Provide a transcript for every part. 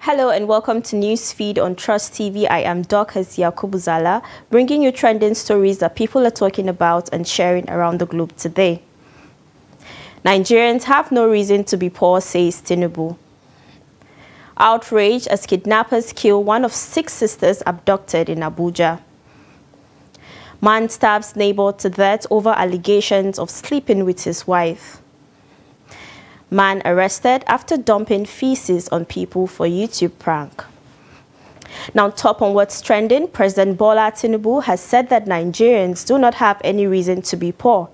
Hello and welcome to Newsfeed on Trust TV. I am Dorcas Yakubuzala, bringing you trending stories that people are talking about and sharing around the globe today. Nigerians have no reason to be poor, says Tinubu. Outrage as kidnappers kill one of 6 sisters abducted in Abuja. Man stabs neighbor to death over allegations of sleeping with his wife. Man arrested after dumping feces on people for YouTube prank. Now, top on what's trending, President Bola Tinubu has said that Nigerians do not have any reason to be poor.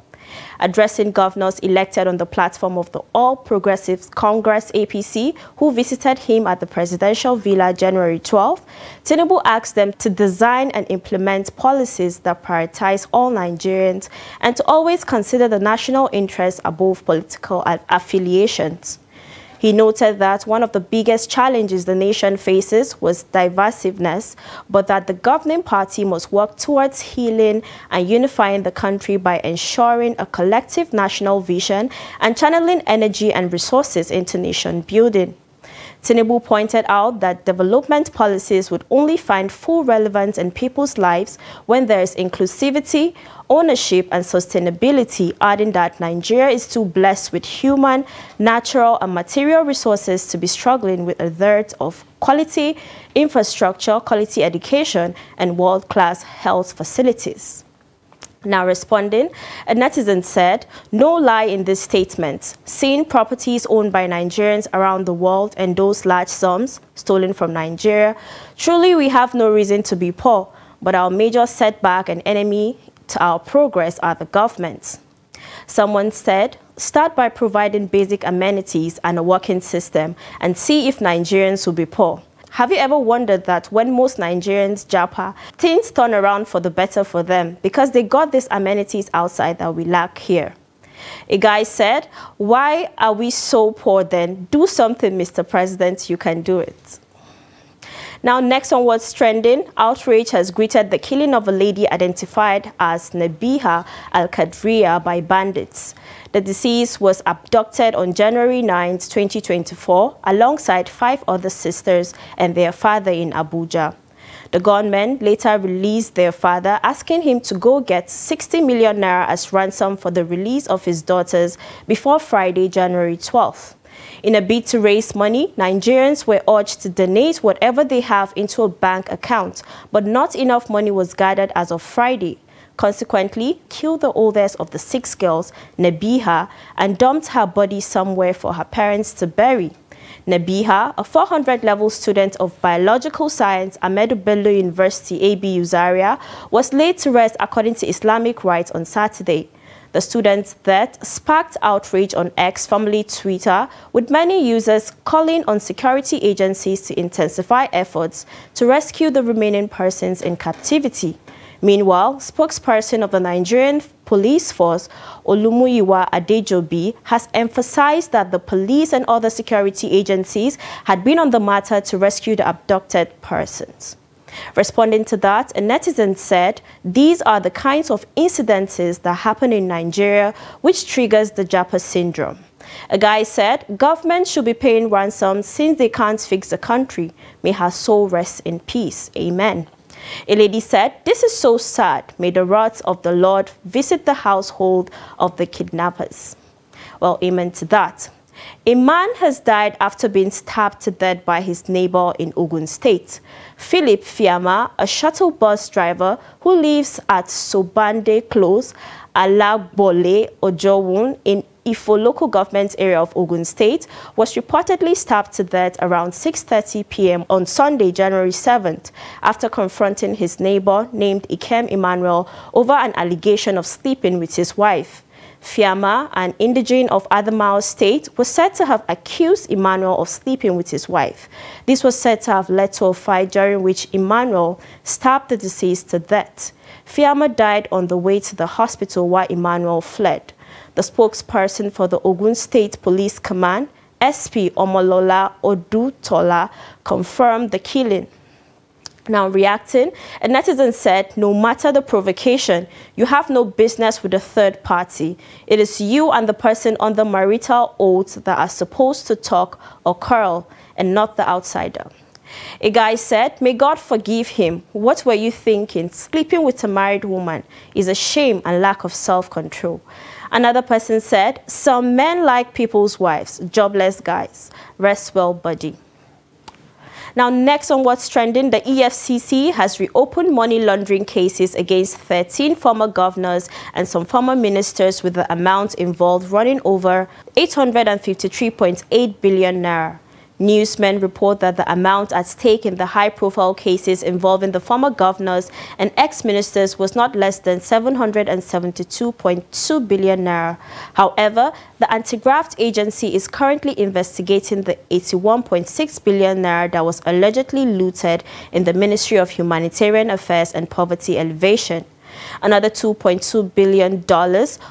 Addressing governors elected on the platform of the All Progressives Congress APC, who visited him at the presidential villa January 12, Tinubu asked them to design and implement policies that prioritize all Nigerians and to always consider the national interest above political affiliations. He noted that one of the biggest challenges the nation faces was divisiveness, but that the governing party must work towards healing and unifying the country by ensuring a collective national vision and channeling energy and resources into nation building. Tinubu pointed out that development policies would only find full relevance in people's lives when there is inclusivity, ownership and sustainability, adding that Nigeria is too blessed with human, natural and material resources to be struggling with a dearth of quality infrastructure, quality education and world-class health facilities. Now responding, a netizen said, "No lie in this statement. Seeing properties owned by Nigerians around the world and those large sums stolen from Nigeria, truly we have no reason to be poor, but our major setback and enemy to our progress are the governments." Someone said, "Start by providing basic amenities and a working system and see if Nigerians will be poor." Have you ever wondered that when most Nigerians japa, things turn around for the better for them because they got these amenities outside that we lack here? A guy said, "Why are we so poor then? Do something, Mr. President, you can do it." Now, next on what's trending, outrage has greeted the killing of a lady identified as Nabiha Al-Qadriya by bandits. The deceased was abducted on January 9, 2024, alongside 5 other sisters and their father in Abuja. The gunmen later released their father, asking him to go get 60 million naira as ransom for the release of his daughters before Friday, January 12th. In a bid to raise money, Nigerians were urged to donate whatever they have into a bank account, but not enough money was gathered as of Friday. Consequently, killed the oldest of the 6 girls, Nabiha, and dumped her body somewhere for her parents to bury. Nabiha, a 400-level student of biological science, Ahmadu Bello University, ABU Zaria, was laid to rest according to Islamic rites on Saturday. The student's death sparked outrage on X, formerly Twitter, with many users calling on security agencies to intensify efforts to rescue the remaining persons in captivity. Meanwhile, spokesperson of the Nigerian police force, Olumuyiwa Adejobi, has emphasized that the police and other security agencies had been on the matter to rescue the abducted persons. Responding to that, a netizen said, "These are the kinds of incidences that happen in Nigeria which triggers the Japa syndrome." A guy said, "Government should be paying ransom since they can't fix the country. May her soul rest in peace. Amen." A lady said, "This is so sad. May the wrath of the Lord visit the household of the kidnappers." Well, amen to that. A man has died after being stabbed to death by his neighbor in Ogun State. Philip Fiama, a shuttle bus driver who lives at Sobande Close, Alagbole, Ojowun, in Ifo local government area of Ogun State, was reportedly stabbed to death around 6:30 p.m. on Sunday, January 7th, after confronting his neighbor named Ikem Emmanuel over an allegation of sleeping with his wife. Fiama, an indigene of Adamawa State, was said to have accused Emmanuel of sleeping with his wife. This was said to have led to a fight during which Emmanuel stabbed the deceased to death. Fiama died on the way to the hospital while Emmanuel fled. The spokesperson for the Ogun State Police Command, SP Omolola Odutola, confirmed the killing. Now reacting, a netizen said, no matter the provocation, you have no business with a third party. It is you and the person on the marital oath that are supposed to talk or quarrel, and not the outsider. A guy said, may God forgive him. What were you thinking? Sleeping with a married woman is a shame and lack of self-control. Another person said, some men like people's wives, jobless guys. Rest well, buddy. Now, next on what's trending, the EFCC has reopened money laundering cases against 13 former governors and some former ministers, with the amount involved running over 853.8 billion naira. Newsmen report that the amount at stake in the high-profile cases involving the former governors and ex-ministers was not less than 772.2 billion naira. However, the anti-graft agency is currently investigating the 81.6 billion naira that was allegedly looted in the Ministry of Humanitarian Affairs and Poverty Alleviation. Another $2.2 billion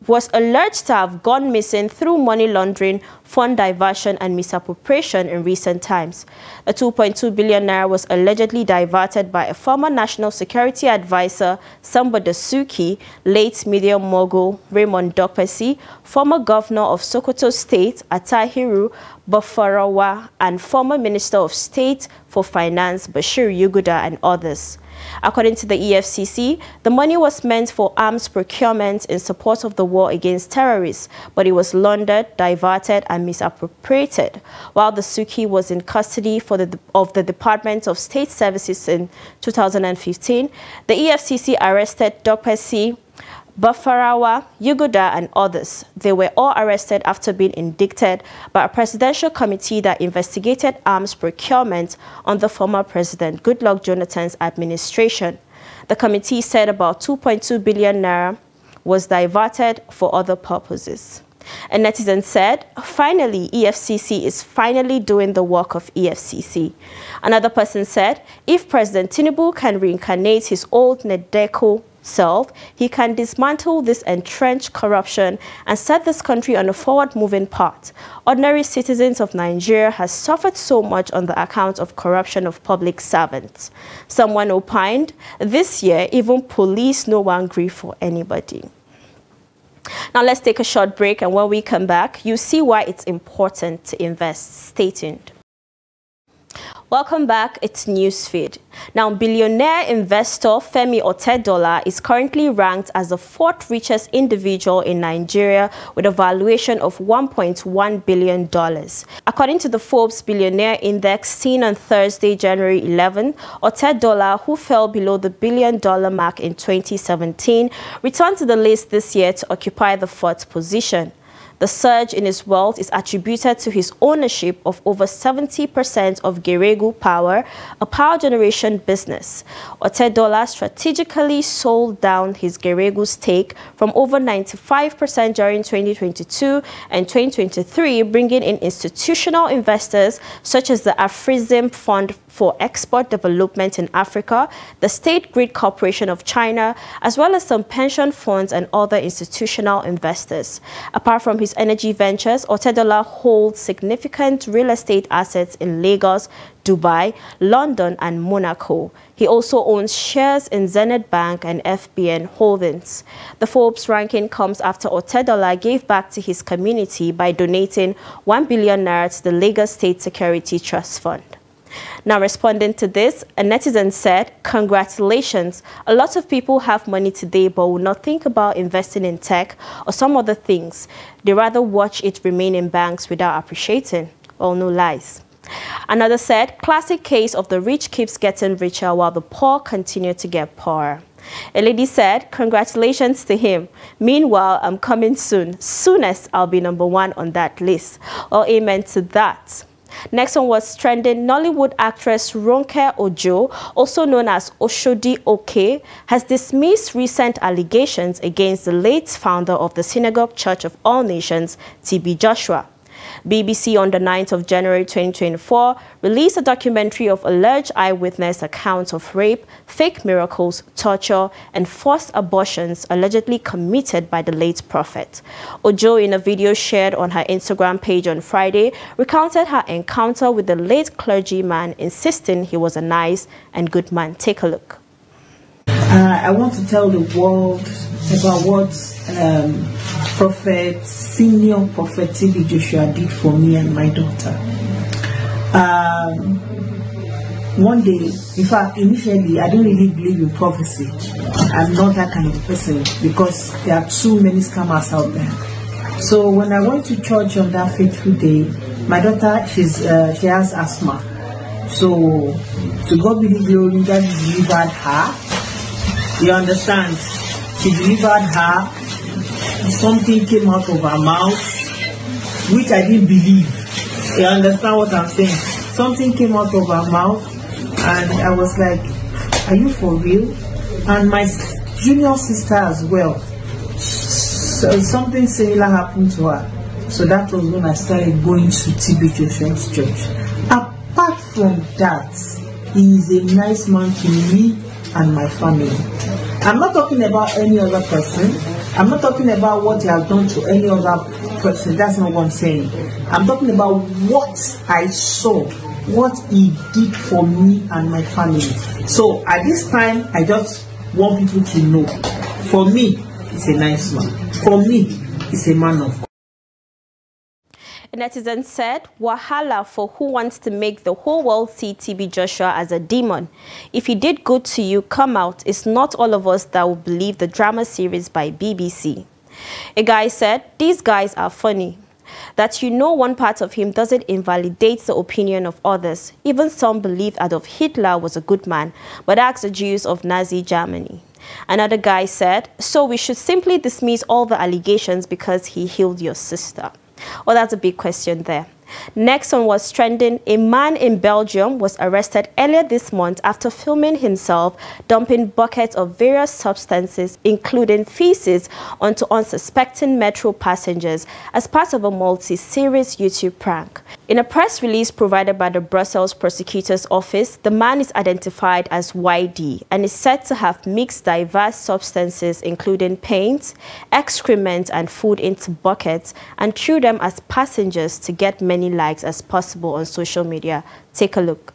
was alleged to have gone missing through money laundering, fund diversion, and misappropriation in recent times. The 2.2 billion naira was allegedly diverted by a former National Security Advisor, Samba Dasuki, late media mogul Raymond Dokpesi, former governor of Sokoto State, Atahiru Bafarawa, and former Minister of State for Finance, Bashir Yuguda, and others. According to the EFCC, the money was meant for arms procurement in support of the war against terrorists, but it was laundered, diverted, and misappropriated. While the Suki was in custody of the Department of State Services in 2015, the EFCC arrested Dokpesi, Bafarawa, Yuguda, and others. They were all arrested after being indicted by a presidential committee that investigated arms procurement under former President Goodluck Jonathan's administration. The committee said about 2.2 billion naira was diverted for other purposes. A netizen said, finally, EFCC is finally doing the work of EFCC. Another person said, if President Tinubu can reincarnate his old Nedeko self, he can dismantle this entrenched corruption and set this country on a forward-moving path. Ordinary citizens of Nigeria has suffered so much on the account of corruption of public servants. Someone opined, this year, even police no one grieve for anybody. Now let's take a short break, and when we come back, you see why it's important to invest. Stay tuned. Welcome back, it's Newsfeed. Now, billionaire investor Femi Otedola is currently ranked as the 4th richest individual in Nigeria with a valuation of $1.1 billion. According to the Forbes Billionaire Index seen on Thursday, January 11, Otedola, who fell below the $1 billion mark in 2017, returned to the list this year to occupy the 4th position. The surge in his wealth is attributed to his ownership of over 70% of Geregu Power, a power generation business. Otedola strategically sold down his Geregu stake from over 95% during 2022 and 2023, bringing in institutional investors such as the Afrizim Fund for Export Development in Africa, the State Grid Corporation of China, as well as some pension funds and other institutional investors. Apart from his energy ventures, Otedola holds significant real estate assets in Lagos, Dubai, London, and Monaco. He also owns shares in Zenith Bank and FBN Holdings. The Forbes ranking comes after Otedola gave back to his community by donating 1 billion naira to the Lagos State Security Trust Fund. Now, responding to this, a netizen said, congratulations. A lot of people have money today but will not think about investing in tech or some other things. They rather watch it remain in banks without appreciating. Well, no lies. Another said, classic case of the rich keeps getting richer while the poor continue to get poorer. A lady said, congratulations to him. Meanwhile, I'm coming soon. Soonest I'll be #1 on that list. Well, amen to that. Next on what's trending, Nollywood actress Ronke Ojo, also known as Oshodi Oke, has dismissed recent allegations against the late founder of the Synagogue Church of All Nations, TB Joshua. BBC on the 9th of January 2024 released a documentary of alleged eyewitness accounts of rape, fake miracles, torture, and forced abortions allegedly committed by the late prophet. Ojo, in a video shared on her Instagram page on Friday, recounted her encounter with the late clergyman, insisting he was a nice and good man. Take a look. I want to tell the world about what senior prophet TB Joshua did for me and my daughter. One day, in fact, initially, I didn't really believe in prophecy. I'm not that kind of person because there are too many scammers out there. So when I went to church on that fateful day, my daughter, she has asthma. So to God be the glory, God delivered her. You understand? She delivered her. Something came out of her mouth, which I didn't believe. You understand what I'm saying? Something came out of her mouth, and I was like, are you for real? And my junior sister as well. So something similar happened to her. So that was when I started going to TB Joshua's church. Apart from that, he is a nice man to me and my family. I'm not talking about any other person. I'm not talking about what he has done to any other person. That's not what I'm saying. I'm talking about what I saw, what he did for me and my family. So at this time, I just want people to know. For me, he's a nice man. For me, he's a man of God. A netizen said, "Wahala for who wants to make the whole world see TB Joshua as a demon. If he did good to you, come out. It's not all of us that will believe the drama series by BBC." A guy said, "These guys are funny. That one part of him doesn't invalidate the opinion of others. Even some believe Adolf Hitler was a good man, but ask the Jews of Nazi Germany." Another guy said, "So we should simply dismiss all the allegations because he healed your sister." Oh, that's a big question there. Next one was trending. A man in Belgium was arrested earlier this month after filming himself dumping buckets of various substances, including feces, onto unsuspecting metro passengers as part of a multi-series YouTube prank. In a press release provided by the Brussels Prosecutor's Office, the man is identified as YD and is said to have mixed diverse substances, including paint, excrement, and food into buckets and threw them as passengers to get many likes as possible on social media. Take a look.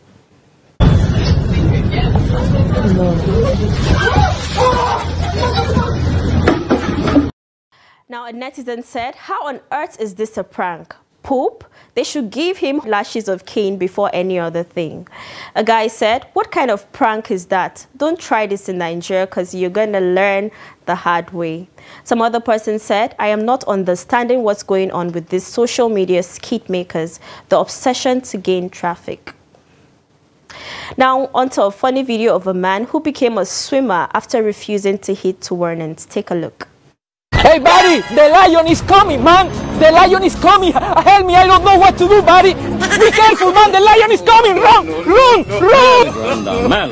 Now, a netizen said, "How on earth is this a prank? Poop? They should give him lashes of cane before any other thing." A guy said, "What kind of prank is that? Don't try this in Nigeria because you're going to learn the hard way." Some other person said, "I am not understanding what's going on with these social media skit makers, the obsession to gain traffic." Now, onto a funny video of a man who became a swimmer after refusing to hit to warnings. Take a look. "Hey, buddy, the lion is coming, man! The lion is coming! Help me, I don't know what to do, buddy! Be careful, man! The lion is coming! Run! Run! Run! Run down, man!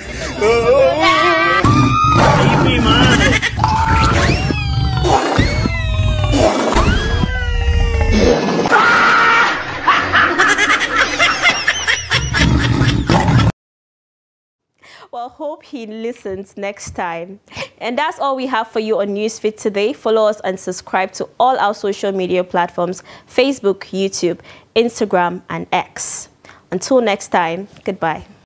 Well, hope he listens next time. And that's all we have for you on Newsfeed today. Follow us and subscribe to all our social media platforms: Facebook, YouTube, Instagram, and X. Until next time, goodbye.